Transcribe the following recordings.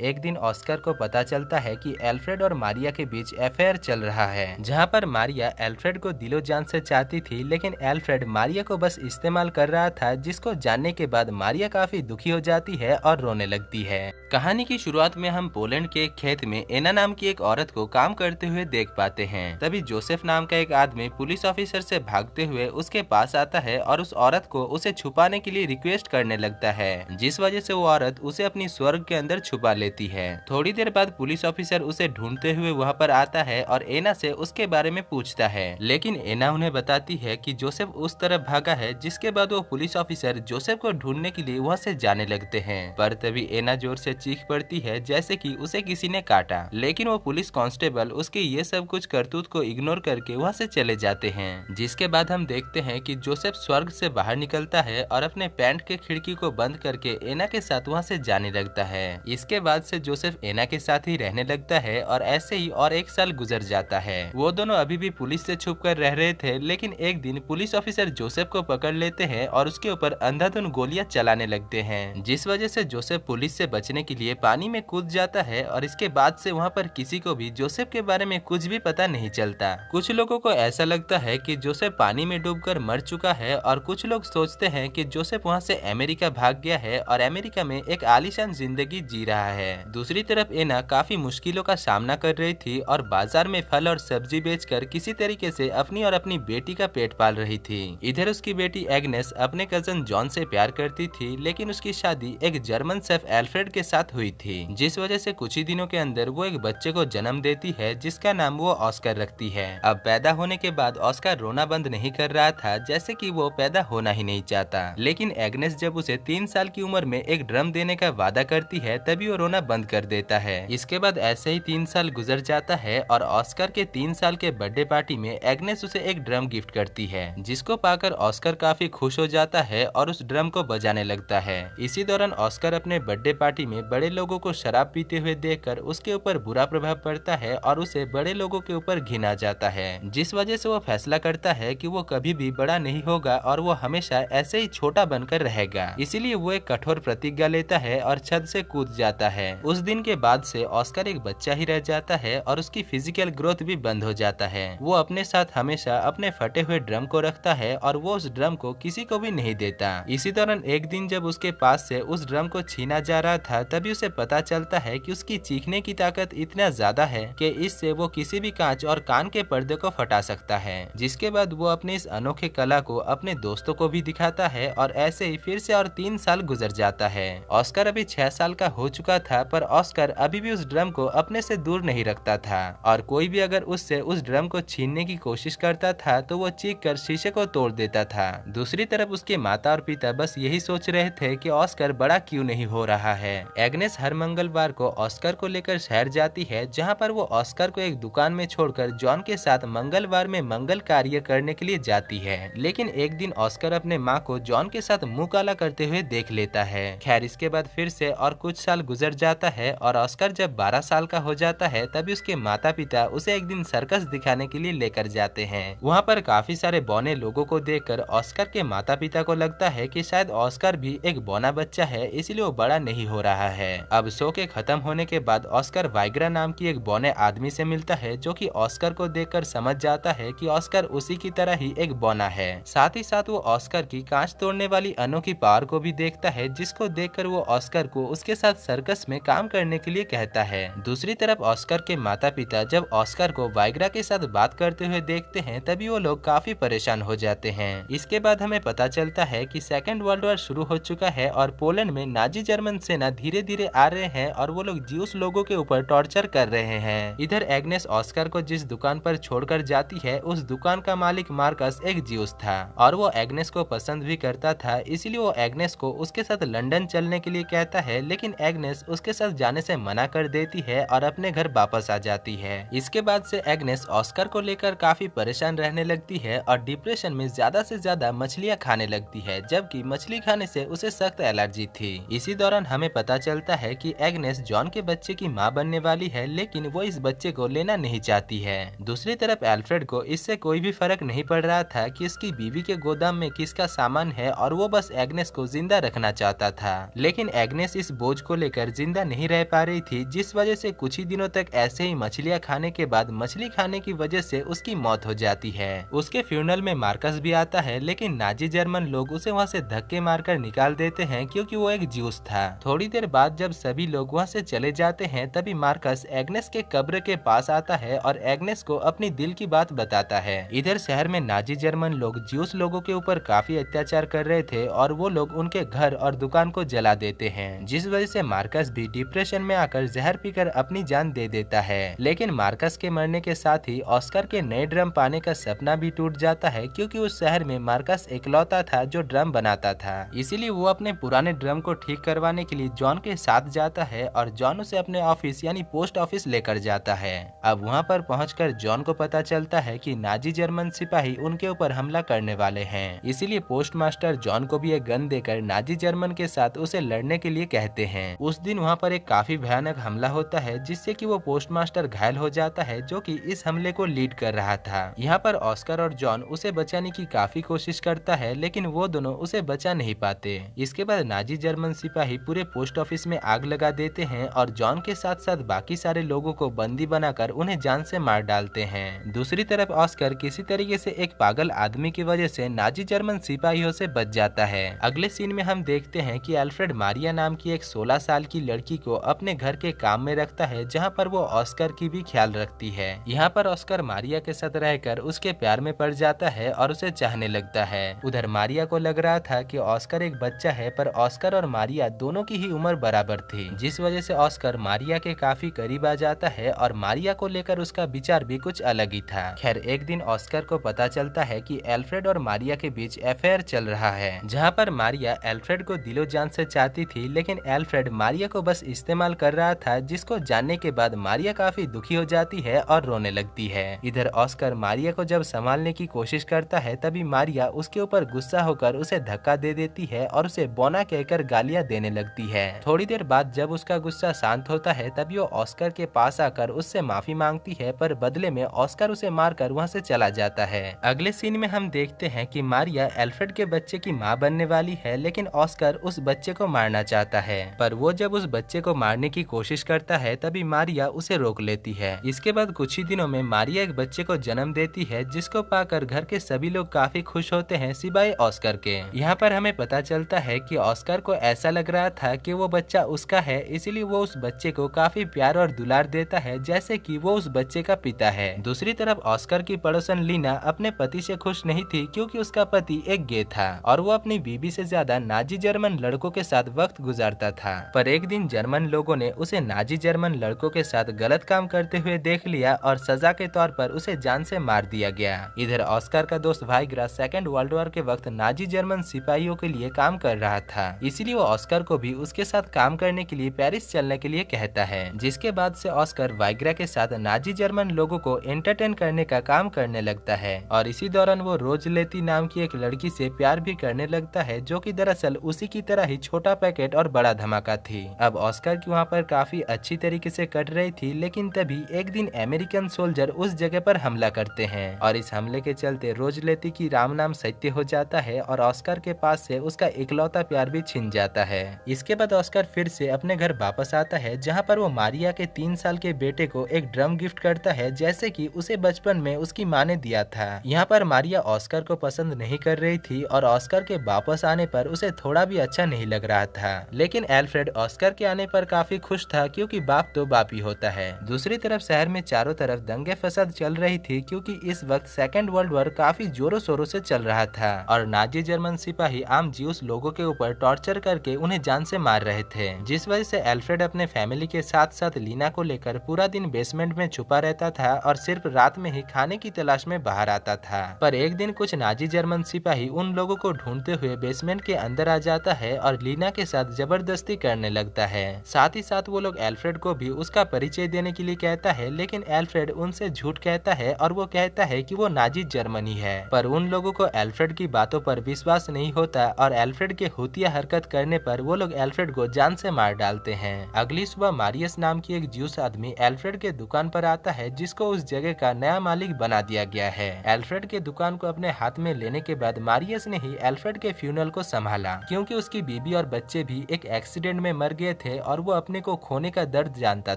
एक दिन ऑस्कर को पता चलता है कि एल्फ्रेड और मारिया के बीच अफेयर चल रहा है, जहाँ पर मारिया एल्फ्रेड को दिलो जान से चाहती थी, लेकिन एल्फ्रेड मारिया को बस इस्तेमाल कर रहा था, जिसको जानने के बाद मारिया काफी दुखी हो जाती है और रोने लगती है। कहानी की शुरुआत में हम पोलैंड के एक खेत में एना नाम की एक औरत को काम करते हुए देख पाते हैं। तभी जोसेफ नाम का एक आदमी पुलिस ऑफिसर से भागते हुए उसके पास आता है और उस औरत को उसे छुपाने के लिए रिक्वेस्ट करने लगता है, जिस वजह से वो औरत उसे अपनी स्वर्ग के अंदर छुपा लेती है। थोड़ी देर बाद पुलिस ऑफिसर उसे ढूंढते हुए वहाँ पर आता है और एना से उसके बारे में पूछता है, लेकिन एना उन्हें बताती है कि जोसेफ उस तरफ भागा है, जिसके बाद वो पुलिस ऑफिसर जोसेफ को ढूंढने के लिए वहाँ से जाने लगते हैं। पर तभी एना जोर से चीख पड़ती है जैसे कि उसे किसी ने काटा, लेकिन वो पुलिस कांस्टेबल उसके ये सब कुछ करतूत को इग्नोर करके वहाँ से चले जाते हैं। जिसके बाद हम देखते हैं कि जोसेफ स्वर्ग से बाहर निकलता है और अपने पैंट के खिड़की को बंद करके एना के साथ वहाँ से जाने लगता है। इसके बाद से जोसेफ एना के साथ ही रहने लगता है और ऐसे ही और एक साल गुजर जाता है। वो दोनों अभी भी पुलिस से छुप कर रह रहे थे, लेकिन एक दिन पुलिस ऑफिसर जोसेफ को पकड़ लेते हैं और उसके ऊपर अंधाधुंध गोलियां चलाने लगते हैं, जिस वजह से जोसेफ पुलिस से बचने के लिए पानी में कूद जाता है और इसके बाद से वहाँ पर किसी को भी जोसेफ के बारे में कुछ भी पता नहीं चलता। कुछ लोगों को ऐसा लगता है कि जोसेफ पानी में डूबकर मर चुका है और कुछ लोग सोचते हैं कि जोसेफ वहाँ से अमेरिका भाग गया है और अमेरिका में एक आलीशान जिंदगी जी रहा है। दूसरी तरफ एना काफी मुश्किलों का सामना कर रही थी और बाजार में फल और सब्जी बेचकर किसी तरीके से अपनी और अपनी बेटी का पेट पाल रही थी। इधर उसकी बेटी एग्नेस अपने कजन जॉन से प्यार करती थी, लेकिन उसकी शादी एक जर्मन शेफ एल्फ्रेड के साथ हुई थी, जिस वजह से कुछ ही दिनों के अंदर वो एक बच्चे को जन्म देती है, जिसका नाम वो ऑस्कर रखती है। अब पैदा होने के बाद ऑस्कर रोना बंद नहीं कर रहा था, जैसे कि वो पैदा होना ही नहीं चाहता, लेकिन एग्नेस जब उसे 3 साल की उम्र में एक ड्रम देने का वादा करती है, तभी वो रोना बंद कर देता है। इसके बाद ऐसे ही 3 साल गुजर जाता है और ऑस्कर के 3 साल के बर्थडे पार्टी में एग्नेस उसे एक ड्रम गिफ्ट करती है, जिसको पाकर ऑस्कर काफी खुश हो जाता है और उस ड्रम को बजाने लगता है। इसी दौरान ऑस्कर अपने बर्थडे पार्टी में बड़े लोगों को शराब पीते हुए देखकर उसके ऊपर बुरा प्रभाव पड़ता है और उसे बड़े लोगों के ऊपर घिन आ जाता है, जिस वजह से वो फैसला करता है कि वो कभी भी बड़ा नहीं होगा और वो हमेशा ऐसे ही छोटा बनकर रहेगा। इसीलिए वो एक कठोर प्रतिज्ञा लेता है और छत से कूद जाता है। उस दिन के बाद से ऑस्कर एक बच्चा ही रह जाता है और उसकी फिजिकल ग्रोथ भी बंद हो जाता है। वो अपने साथ हमेशा अपने फटे हुए ड्रम को रखता है और वो उस ड्रम को किसी को भी नहीं देता। इसी दौरान एक दिन जब उसके पास से उस ड्रम को छीना जा रहा था, तभी उसे पता चलता है कि उसकी चीखने की ताकत इतना ज्यादा है कि इससे वो किसी भी कांच और कान के पर्दे को फटा सकता है। जिसके बाद वो अपने इस अनोखे कला को अपने दोस्तों को भी दिखाता है और ऐसे ही फिर से और 3 साल गुजर जाता है। ऑस्कर अभी 6 साल का हो चुका था, पर ऑस्कर अभी भी उस ड्रम को अपने से दूर नहीं रखता था और कोई भी अगर उससे उस ड्रम को छीनने की कोशिश करता था तो वो चीख कर शीशे को तोड़ देता था। दूसरी तरफ उसके माता और पिता बस यही सोच रहे थे कि ऑस्कर बड़ा क्यों नहीं हो रहा है। एग्नेस हर मंगलवार को ऑस्कर को लेकर शहर जाती है, जहाँ पर वो ऑस्कर को एक दुकान में छोड़कर जॉन के साथ मंगलवार में मंगल कार्य करने के लिए जाती है। लेकिन एक दिन ऑस्कर अपने माँ को जॉन के साथ मुंह काला करते हुए देख लेता है। खैर, इसके बाद फिर से और कुछ साल गुजर जाता है और ऑस्कर जब 12 साल का हो जाता है, तभी उसके माता पिता उसे एक दिन सर्कस दिखाने के लिए लेकर जाते हैं। वहाँ पर काफी सारे बौने लोगों को देखकर ऑस्कर के माता पिता को लगता है कि शायद ऑस्कर भी एक बौना बच्चा है, इसलिए वो बड़ा नहीं हो रहा है। अब शो के खत्म होने के बाद ऑस्कर वाइग्रा नाम की एक बौने आदमी से मिलता है, जो कि ऑस्कर को देखकर समझ जाता है कि ऑस्कर उसी की तरह ही एक बौना है। साथ ही साथ वो ऑस्कर की कांच तोड़ने वाली अनोखी पावर को भी देखता है, जिसको देखकर वो ऑस्कर को उसके साथ सर्कस में काम करने के लिए कहता है। दूसरी तरफ ऑस्कर के माता पिता जब ऑस्कर को वाइग्रा के साथ बात करते हुए देखते हैं, तभी वो लोग काफी परेशान हो जाते हैं। इसके बाद हमें पता चलता है कि सेकेंड वर्ल्ड वॉर शुरू हो चुका है और पोलैंड में नाजी जर्मन सेना धीरे धीरे आ रहे हैं और वो लोग ज्यूस लोगों के ऊपर टॉर्चर कर रहे हैं। इधर एग्नेस ऑस्कर को जिस दुकान पर छोड़कर जाती है, उस दुकान का मालिक मार्कस एक ज्यूस था और वो एग्नेस को पसंद भी करता था, इसीलिए वो एग्नेस को उसके साथ लंदन चलने के लिए कहता है, लेकिन एग्नेस उसके साथ जाने से मना कर देती है और अपने घर वापस आ जाती है। इसके बाद से एग्नेस ऑस्कर को लेकर काफी परेशान रहने लगती है और डिप्रेशन में ज्यादा से ज्यादा मछलियाँ खाने लगती है, जबकि मछली खाने से उसे सख्त एलर्जी थी। इसी दौरान हमें पता चलता है कि एग्नेस जॉन के बच्चे की माँ बनने वाली है, लेकिन वो इस बच्चे को लेना नहीं चाहती है। दूसरी तरफ एल्फ्रेड को इससे कोई भी फर्क नहीं पड़ रहा था कि उसकी बीवी के गोदाम में किसका सामान है और वो बस एग्नेस को जिंदा रखना चाहता था। लेकिन एग्नेस इस बोझ को लेकर जिंदा जिंदा नहीं रह पा रही थी, जिस वजह से कुछ ही दिनों तक ऐसे ही मछलियां खाने के बाद मछली खाने की वजह से उसकी मौत हो जाती है। उसके फ्यूनरल में मार्कस भी आता है, लेकिन नाजी जर्मन लोग उसे वहाँ से धक्के मारकर निकाल देते हैं क्योंकि वो एक ज्यूस था। थोड़ी देर बाद जब सभी लोग वहाँ से चले जाते हैं तभी मार्कस एग्नेस के कब्र के पास आता है और एग्नेस को अपनी दिल की बात बताता है। इधर शहर में नाजी जर्मन लोग ज्यूस लोगों के ऊपर काफी अत्याचार कर रहे थे और वो लोग उनके घर और दुकान को जला देते हैं, जिस वजह से मार्कस भी डिप्रेशन में आकर जहर पीकर अपनी जान दे देता है। लेकिन मार्कस के मरने के साथ ही ऑस्कर के नए ड्रम पाने का सपना भी टूट जाता है, क्योंकि उस शहर में मार्कस इकलौता था जो ड्रम बनाता था। इसीलिए वो अपने पुराने ड्रम को ठीक करवाने के लिए जॉन के साथ जाता है और जॉन उसे अपने ऑफिस यानी पोस्ट ऑफिस लेकर जाता है। अब वहाँ पर पहुंचकर जॉन को पता चलता है कि नाजी जर्मन सिपाही उनके ऊपर हमला करने वाले हैं। इसीलिए पोस्ट मास्टर जॉन को भी एक गन देकर नाजी जर्मन के साथ उसे लड़ने के लिए कहते हैं। उस दिन वहाँ पर एक काफी भयानक हमला होता है, जिससे कि वो पोस्ट मास्टर घायल हो जाता है जो कि इस हमले को लीड कर रहा था। यहाँ पर ऑस्कर और जॉन उसे बचाने की काफी कोशिश करता है, लेकिन वो दोनों उसे बचा नहीं पाते। इसके बाद नाजी जर्मन सिपाही पूरे पोस्ट ऑफिस में आग लगा देते हैं और जॉन के साथ साथ बाकी सारे लोगों को बंदी बनाकर उन्हें जान से मार डालते हैं। दूसरी तरफ ऑस्कर किसी तरीके से एक पागल आदमी की वजह से नाजी जर्मन सिपाहियों से बच जाता है। अगले सीन में हम देखते हैं कि एल्फ्रेड मारिया नाम की एक 16 साल की लड़की को अपने घर के काम में रखता है, जहां पर वो ऑस्कर की भी ख्याल रखती है। यहाँ पर ऑस्कर मारिया के साथ रहकर उसके प्यार में पड़ जाता है और उसे चाहने लगता है। उधर मारिया को लग रहा था कि ऑस्कर एक बच्चा है, पर ऑस्कर और मारिया दोनों की ही उम्र बराबर थी, जिस वजह से ऑस्कर मारिया के काफी करीब आ जाता है और मारिया को लेकर उसका विचार भी कुछ अलग ही था। खैर एक दिन ऑस्कर को पता चलता है कि एल्फ्रेड और मारिया के बीच अफेयर चल रहा है, जहाँ पर मारिया एल्फ्रेड को दिलो जान से चाहती थी, लेकिन एल्फ्रेड मारिया को बस इस्तेमाल कर रहा था, जिसको जानने के बाद मारिया काफी दुखी हो जाती है और रोने लगती है। इधर ऑस्कर मारिया को जब संभालने की कोशिश करता है तभी मारिया उसके ऊपर गुस्सा होकर उसे धक्का दे देती है और उसे बोना कहकर गालियां देने लगती है। थोड़ी देर बाद जब उसका गुस्सा शांत होता है तभी वो ऑस्कर के पास आकर उससे माफी मांगती है, पर बदले में ऑस्कर उसे मारकर वहाँ से चला जाता है। अगले सीन में हम देखते हैं कि मारिया एल्फ्रेड के बच्चे की माँ बनने वाली है, लेकिन ऑस्कर उस बच्चे को मारना चाहता है। पर वो जब उस बच्चे को मारने की कोशिश करता है तभी मारिया उसे रोक लेती है। इसके बाद कुछ ही दिनों में मारिया एक बच्चे को जन्म देती है, जिसको पाकर घर के सभी लोग काफी खुश होते हैं सिवाय ऑस्कर के। यहाँ पर हमें पता चलता है कि ऑस्कर को ऐसा लग रहा था कि वो बच्चा उसका है, इसीलिए वो उस बच्चे को काफी प्यार और दुलार देता है, जैसे कि वो उस बच्चे का पिता है। दूसरी तरफ ऑस्कर की पड़ोसन लीना अपने पति से खुश नहीं थी, क्योंकि उसका पति एक गे था और वो अपनी बीबी से ज्यादा नाजी जर्मन लड़कों के साथ वक्त गुजारता था। पर एक दिन जर्मन लोगों ने उसे नाजी जर्मन लड़कों के साथ गलत काम करते हुए देख लिया और सजा के तौर पर उसे जान से मार दिया गया। इधर ऑस्कर का दोस्त वाइग्रा सेकेंड वर्ल्ड वॉर के वक्त नाजी जर्मन सिपाहियों के लिए काम कर रहा था, इसीलिए वो ऑस्कर को भी उसके साथ काम करने के लिए पेरिस चलने के लिए कहता है, जिसके बाद से ऑस्कर वाइग्रा के साथ नाजी जर्मन लोगों को एंटरटेन करने का काम करने लगता है और इसी दौरान वो रोजलेती नाम की एक लड़की से प्यार भी करने लगता है, जो कि दरअसल उसी की तरह ही छोटा पैकेट और बड़ा धमाका थी। अब ऑस्कर की वहाँ पर काफी अच्छी तरीके से कट रही थी, लेकिन तभी एक दिन अमेरिकन सोल्जर उस जगह पर हमला करते हैं और इस हमले के चलते रोजलेती की राम नाम सत्य हो जाता है और ऑस्कर के पास से उसका इकलौता प्यार भी छिन जाता है। इसके बाद ऑस्कर फिर से अपने घर वापस आता है, जहाँ पर वो मारिया के 3 साल के बेटे को एक ड्रम गिफ्ट करता है, जैसे कि उसे बचपन में उसकी माँ ने दिया था। यहाँ पर मारिया ऑस्कर को पसंद नहीं कर रही थी और ऑस्कर के वापस आने पर उसे थोड़ा भी अच्छा नहीं लग रहा था, लेकिन एल्फ्रेड ऑस्कर के आने पर काफी खुश था, क्योंकि बाप तो बाप ही होता है। दूसरी तरफ शहर में चारों तरफ दंगे फसाद चल रही थी, क्योंकि इस वक्त सेकेंड वर्ल्ड वॉर काफी जोरों शोरों से चल रहा था और नाजी जर्मन सिपाही आम ज्यूस लोगों के ऊपर टॉर्चर करके उन्हें जान से मार रहे थे, जिस वजह से एल्फ्रेड अपने फैमिली के साथ साथ लीना को लेकर पूरा दिन बेसमेंट में छुपा रहता था और सिर्फ रात में ही खाने की तलाश में बाहर आता था। पर एक दिन कुछ नाजी जर्मन सिपाही उन लोगों को ढूंढते हुए बेसमेंट के अंदर आ जाता है और लीना के साथ जबरदस्ती करने लगता है। साथ ही साथ वो लोग एल्फ्रेड को भी उसका परिचय देने के लिए कहता है, लेकिन एल्फ्रेड उनसे झूठ कहता है और वो कहता है कि वो नाजी जर्मनी है। पर उन लोगों को एल्फ्रेड की बातों पर विश्वास नहीं होता और एल्फ्रेड के हुतिया हरकत करने पर वो लोग एल्फ्रेड को जान से मार डालते हैं। अगली सुबह मारियस नाम की एक ज्यूस आदमी एल्फ्रेड के दुकान पर आता है, जिसको उस जगह का नया मालिक बना दिया गया है। एल्फ्रेड के दुकान को अपने हाथ में लेने के बाद मारियस ने ही एल्फ्रेड के फ्यूनरल को संभाला, क्योंकि उसकी बीबी और बच्चे भी एक एक्सीडेंट में मर गए अकेले थे और वो अपने को खोने का दर्द जानता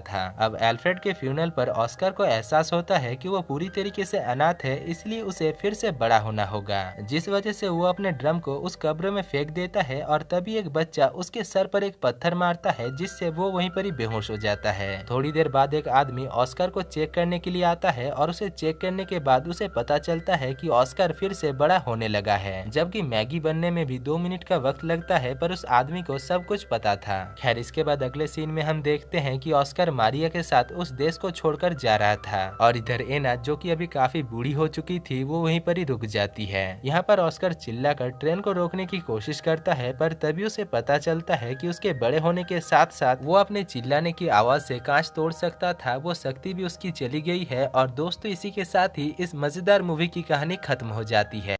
था। अब एल्फ्रेड के फ्यूनरल पर ऑस्कर को एहसास होता है कि वो पूरी तरीके से अनाथ है, इसलिए उसे फिर से बड़ा होना होगा, जिस वजह से वो अपने ड्रम को उस कब्र में फेंक देता है और तभी एक बच्चा उसके सर पर एक पत्थर मारता है, जिससे वो वहीं पर ही बेहोश हो जाता है। थोड़ी देर बाद एक आदमी ऑस्कर को चेक करने के लिए आता है और उसे चेक करने के बाद उसे पता चलता है कि ऑस्कर फिर से बड़ा होने लगा है, जबकि मैगी बनने में भी 2 मिनट का वक्त लगता है, पर उस आदमी को सब कुछ पता था। खैर, इसके बाद अगले सीन में हम देखते हैं कि ऑस्कर मारिया के साथ उस देश को छोड़कर जा रहा था और इधर एना, जो कि अभी काफी बूढ़ी हो चुकी थी, वो वहीं पर ही रुक जाती है। यहाँ पर ऑस्कर चिल्लाकर ट्रेन को रोकने की कोशिश करता है, पर तभी उसे पता चलता है कि उसके बड़े होने के साथ साथ वो अपने चिल्लाने की आवाज से कांच तोड़ सकता था, वो शक्ति भी उसकी चली गई है। और दोस्तों, इसी के साथ ही इस मजेदार मूवी की कहानी खत्म हो जाती है।